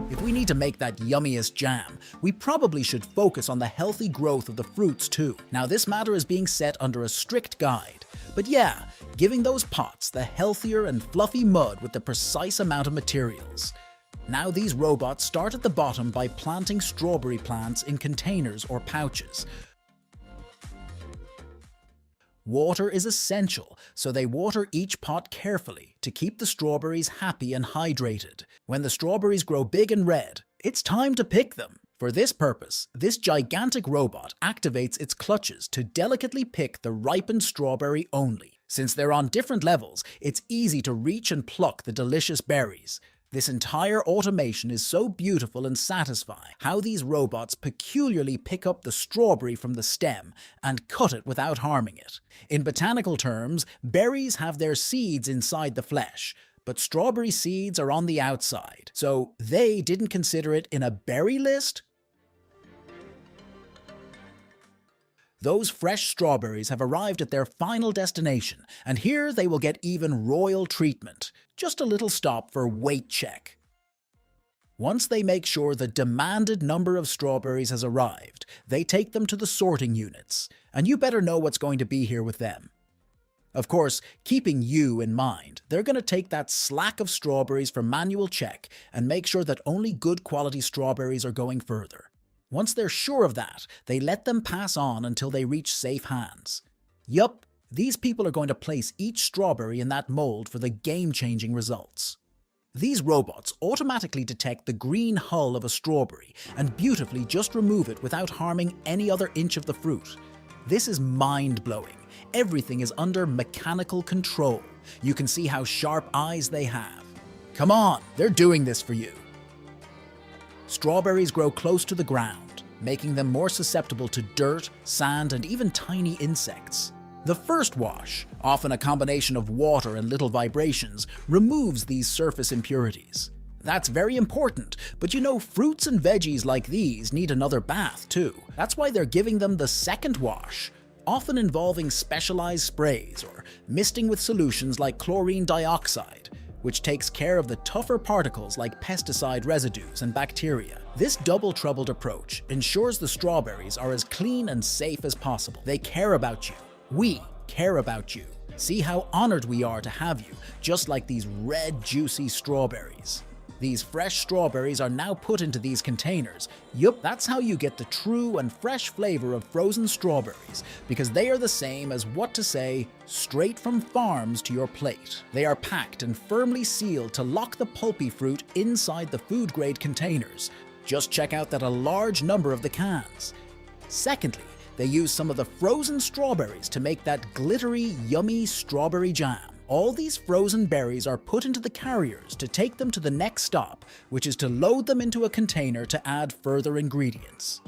If we need to make that yummiest jam, we probably should focus on the healthy growth of the fruits too. Now this matter is being set under a strict guide. But yeah, giving those pots the healthier and fluffy mud with the precise amount of materials. Now these robots start at the bottom by planting strawberry plants in containers or pouches. Water is essential, so they water each pot carefully to keep the strawberries happy and hydrated. When the strawberries grow big and red, it's time to pick them. For this purpose, this gigantic robot activates its clutches to delicately pick the ripened strawberry only. Since they're on different levels, it's easy to reach and pluck the delicious berries. This entire automation is so beautiful and satisfying. How these robots peculiarly pick up the strawberry from the stem and cut it without harming it. In botanical terms, berries have their seeds inside the flesh, but strawberry seeds are on the outside. So they didn't consider it in a berry list? Those fresh strawberries have arrived at their final destination, and here they will get even royal treatment. Just a little stop for weight check. Once they make sure the demanded number of strawberries has arrived, they take them to the sorting units, and you better know what's going to be here with them. Of course, keeping you in mind, they're going to take that slack of strawberries for manual check and make sure that only good quality strawberries are going further. Once they're sure of that, they let them pass on until they reach safe hands. Yup, these people are going to place each strawberry in that mold for the game-changing results. These robots automatically detect the green hull of a strawberry and beautifully just remove it without harming any other inch of the fruit. This is mind-blowing. Everything is under mechanical control. You can see how sharp eyes they have. Come on, they're doing this for you. Strawberries grow close to the ground, making them more susceptible to dirt, sand, and even tiny insects. The first wash, often a combination of water and little vibrations, removes these surface impurities. That's very important, but you know, fruits and veggies like these need another bath too. That's why they're giving them the second wash, often involving specialized sprays or misting with solutions like chlorine dioxide, which takes care of the tougher particles like pesticide residues and bacteria. This double-troubled approach ensures the strawberries are as clean and safe as possible. They care about you. We care about you. See how honored we are to have you, just like these red, juicy strawberries. These fresh strawberries are now put into these containers. Yup, that's how you get the true and fresh flavor of frozen strawberries, because they are the same as, what to say, straight from farms to your plate. They are packed and firmly sealed to lock the pulpy fruit inside the food-grade containers. Just check out that a large number of the cans. Secondly, they use some of the frozen strawberries to make that glittery, yummy strawberry jam. All these frozen berries are put into the carriers to take them to the next stop, which is to load them into a container to add further ingredients.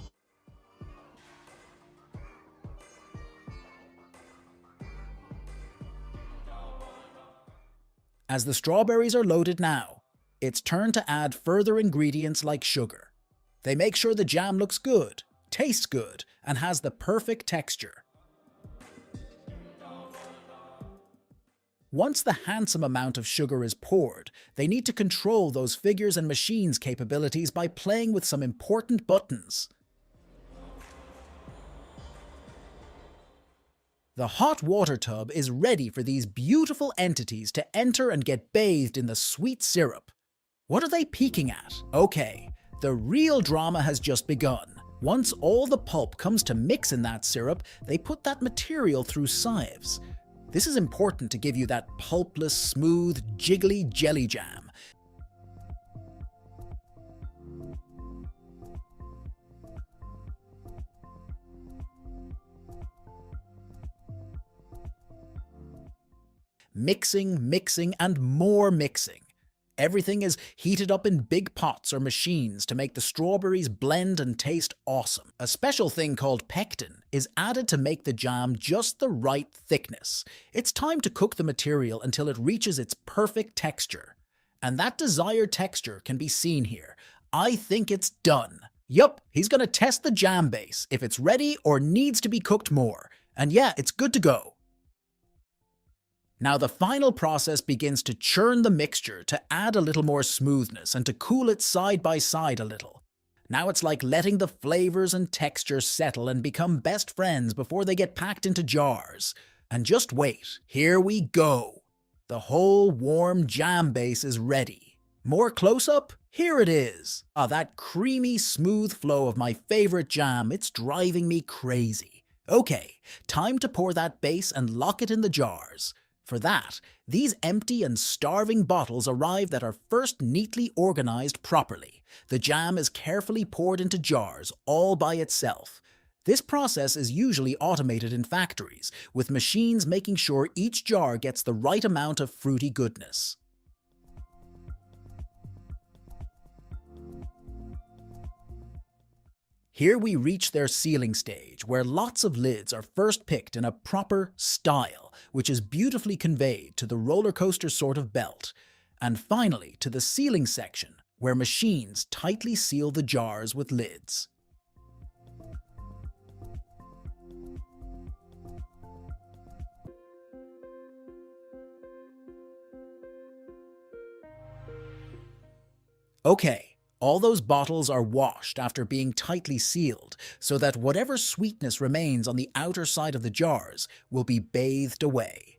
As the strawberries are loaded now, it's turn to add further ingredients like sugar. They make sure the jam looks good, tastes good, and has the perfect texture. Once the handsome amount of sugar is poured, they need to control those figures and machines' capabilities by playing with some important buttons. The hot water tub is ready for these beautiful entities to enter and get bathed in the sweet syrup. What are they peeking at? Okay, the real drama has just begun. Once all the pulp comes to mix in that syrup, they put that material through sieves. This is important to give you that pulpless, smooth, jiggly jelly jam. Mixing, and more mixing. Everything is heated up in big pots or machines to make the strawberries blend and taste awesome. A special thing called pectin is added to make the jam just the right thickness. It's time to cook the material until it reaches its perfect texture. And that desired texture can be seen here. I think it's done. Yup, he's gonna test the jam base, if it's ready or needs to be cooked more. And yeah, it's good to go. Now the final process begins to churn the mixture to add a little more smoothness and to cool it side by side a little. Now it's like letting the flavors and textures settle and become best friends before they get packed into jars. And just wait, here we go. The whole warm jam base is ready. More close-up? Here it is. That creamy, smooth flow of my favorite jam, it's driving me crazy. Okay, time to pour that base and lock it in the jars. For that, these empty and starving bottles arrive that are first neatly organized properly. The jam is carefully poured into jars all by itself. This process is usually automated in factories, with machines making sure each jar gets the right amount of fruity goodness. Here we reach their sealing stage, where lots of lids are first picked in a proper style, which is beautifully conveyed to the roller coaster sort of belt, and finally to the sealing section, where machines tightly seal the jars with lids. Okay, all those bottles are washed after being tightly sealed so that whatever sweetness remains on the outer side of the jars will be bathed away.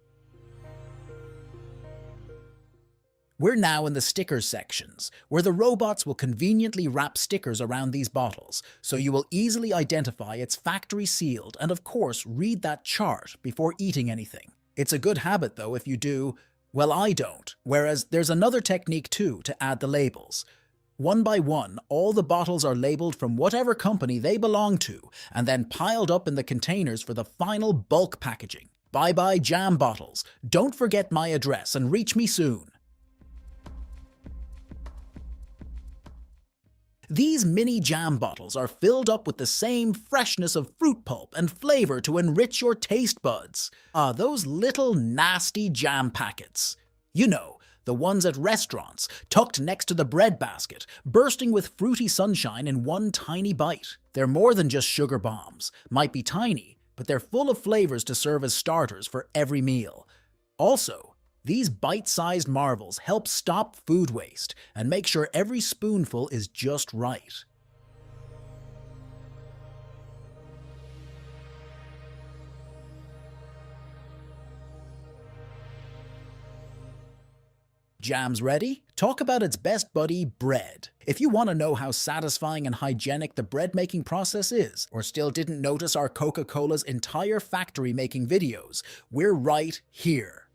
We're now in the sticker sections, where the robots will conveniently wrap stickers around these bottles, so you will easily identify it's factory sealed and of course read that chart before eating anything. It's a good habit though if you do. Well, I don't, whereas there's another technique too to add the labels. One by one, all the bottles are labeled from whatever company they belong to and then piled up in the containers for the final bulk packaging. Bye-bye jam bottles. Don't forget my address and reach me soon. These mini jam bottles are filled up with the same freshness of fruit pulp and flavor to enrich your taste buds. Those little nasty jam packets. You know, the ones at restaurants, tucked next to the bread basket, bursting with fruity sunshine in one tiny bite. They're more than just sugar bombs. Might be tiny, but they're full of flavors to serve as starters for every meal. Also, these bite-sized marvels help stop food waste and make sure every spoonful is just right. Jam's ready? Talk about its best buddy, bread. If you want to know how satisfying and hygienic the bread making process is, or still didn't notice our Coca-Cola's entire factory making videos, we're right here.